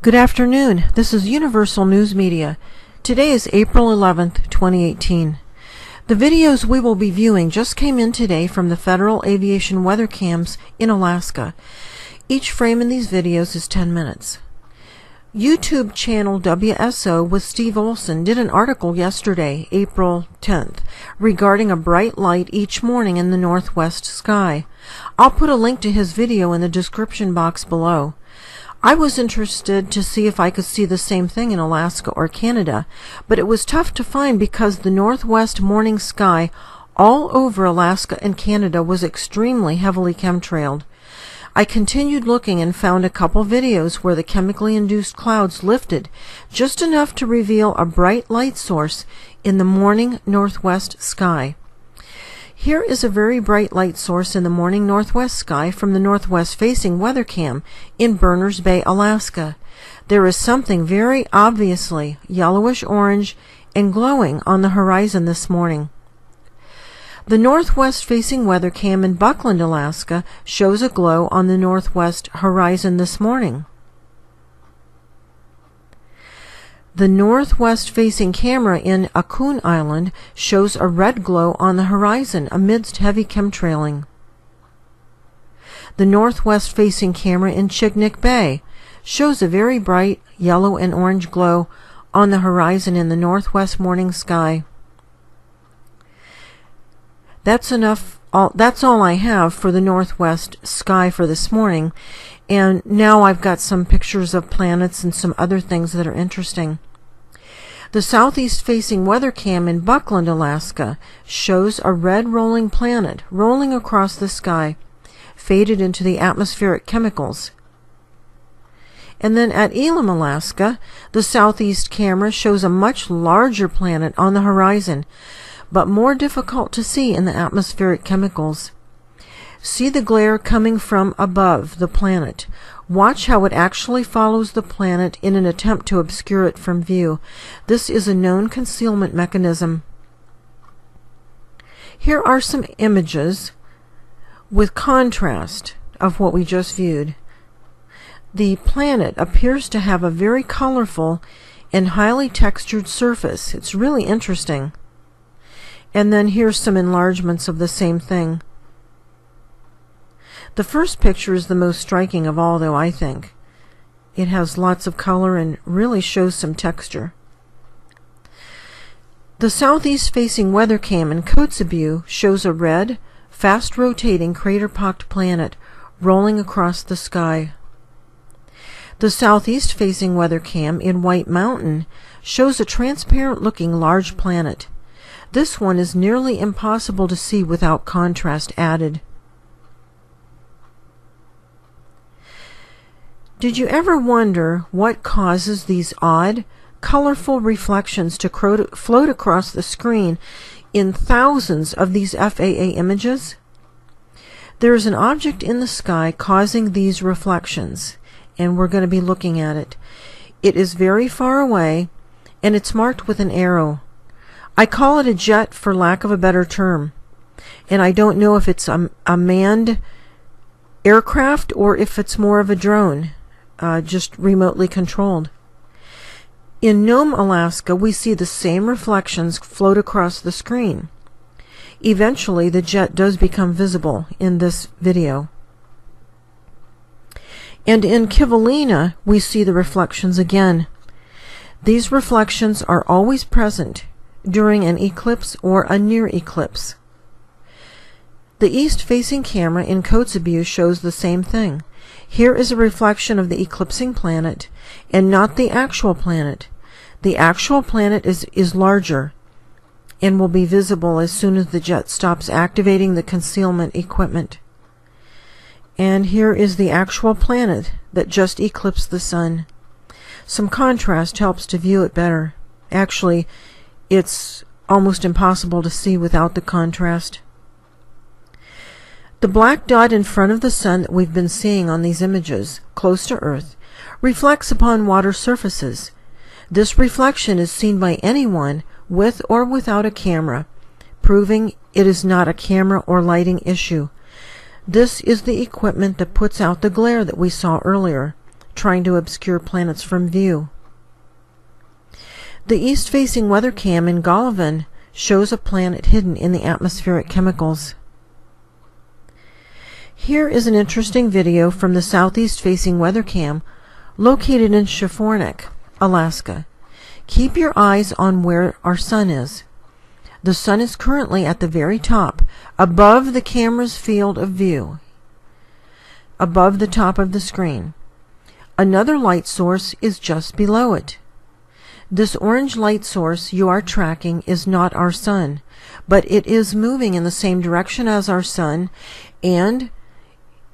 Good afternoon. This is Universal News Media. Today is April 11th, 2018. The videos we will be viewing just came in today from the Federal Aviation weather cams in Alaska. Each frame in these videos is 10 minutes. YouTube channel WSO with Steve Olson did an article yesterday, April 10th, regarding a bright light each morning in the northwest sky. I'll put a link to his video in the description box below. I was interested to see if I could see the same thing in Alaska or Canada, but it was tough to find because the northwest morning sky all over Alaska and Canada was extremely heavily chemtrailed. I continued looking and found a couple videos where the chemically induced clouds lifted just enough to reveal a bright light source in the morning northwest sky. Here is a very bright light source in the morning northwest sky from the northwest-facing weather cam in Berners Bay, Alaska. There is something very obviously yellowish-orange and glowing on the horizon this morning. The northwest-facing weather cam in Buckland, Alaska shows a glow on the northwest horizon this morning. The northwest-facing camera in Akun Island shows a red glow on the horizon amidst heavy chemtrailing. The northwest-facing camera in Chignik Bay shows a very bright yellow and orange glow on the horizon in the northwest morning sky. That's all I have for the northwest sky for this morning, and now I've got some pictures of planets and some other things that are interesting. The southeast-facing weather cam in Buckland, Alaska shows a red rolling planet rolling across the sky, faded into the atmospheric chemicals. And then at Elam, Alaska, the southeast camera shows a much larger planet on the horizon, but more difficult to see in the atmospheric chemicals. See the glare coming from above the planet. Watch how it actually follows the planet in an attempt to obscure it from view. This is a known concealment mechanism. Here are some images with contrast of what we just viewed. The planet appears to have a very colorful and highly textured surface. It's really interesting. And then here's some enlargements of the same thing. The first picture is the most striking of all, though, I think. It has lots of color and really shows some texture. The southeast-facing weather cam in Kotzebue shows a red, fast-rotating crater-pocked planet rolling across the sky. The southeast-facing weather cam in White Mountain shows a transparent-looking large planet. This one is nearly impossible to see without contrast added. Did you ever wonder what causes these odd, colorful reflections to float across the screen in thousands of these FAA images? There is an object in the sky causing these reflections, and we're going to be looking at it. It is very far away, and it's marked with an arrow. I call it a jet for lack of a better term, and I don't know if it's a manned aircraft or if it's more of a drone. Just remotely controlled. In Nome, Alaska, we see the same reflections float across the screen. Eventually, the jet does become visible in this video. And in Kivalina, we see the reflections again. These reflections are always present during an eclipse or a near eclipse. The east-facing camera in Kotzebue shows the same thing. Here is a reflection of the eclipsing planet, and not the actual planet. The actual planet is larger and will be visible as soon as the jet stops activating the concealment equipment. And here is the actual planet that just eclipsed the sun. Some contrast helps to view it better. Actually, it's almost impossible to see without the contrast. The black dot in front of the sun that we've been seeing on these images, close to Earth, reflects upon water surfaces. This reflection is seen by anyone with or without a camera, proving it is not a camera or lighting issue. This is the equipment that puts out the glare that we saw earlier, trying to obscure planets from view. The east-facing weather cam in Golovin shows a planet hidden in the atmospheric chemicals. Here is an interesting video from the southeast-facing weather cam located in Shafornik, Alaska. Keep your eyes on where our sun is. The sun is currently at the very top, above the camera's field of view, above the top of the screen. Another light source is just below it. This orange light source you are tracking is not our sun, but it is moving in the same direction as our sun, and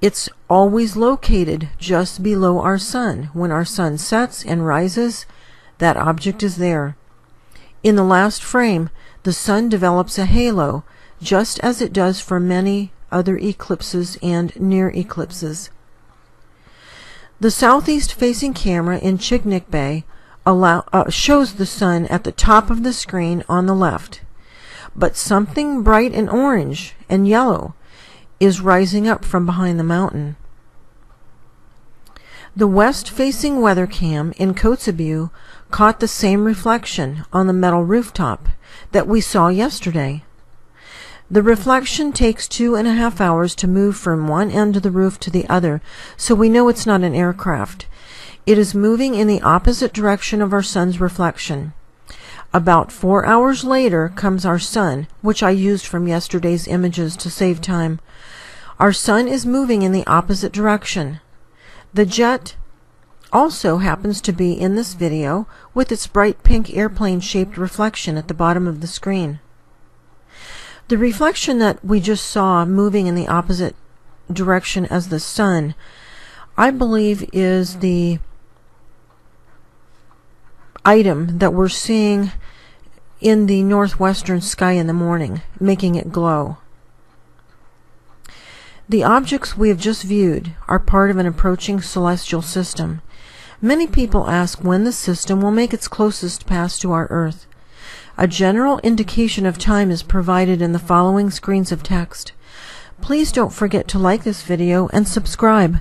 it's always located just below our sun. When our sun sets and rises, that object is there. In the last frame, the sun develops a halo, just as it does for many other eclipses and near eclipses. The southeast-facing camera in Chignik Bay shows the sun at the top of the screen on the left, but something bright and orange and yellow is rising up from behind the mountain. The west-facing weather cam in Kotzebue caught the same reflection on the metal rooftop that we saw yesterday. The reflection takes 2.5 hours to move from one end of the roof to the other, so we know it's not an aircraft. It is moving in the opposite direction of our sun's reflection. About 4 hours later comes our sun, which I used from yesterday's images to save time. Our sun is moving in the opposite direction. The jet also happens to be in this video with its bright pink airplane-shaped reflection at the bottom of the screen. The reflection that we just saw moving in the opposite direction as the sun, I believe, is the item that we're seeing in the northwestern sky in the morning, making it glow. The objects we have just viewed are part of an approaching celestial system. Many people ask when the system will make its closest pass to our Earth. A general indication of time is provided in the following screens of text. Please don't forget to like this video and subscribe.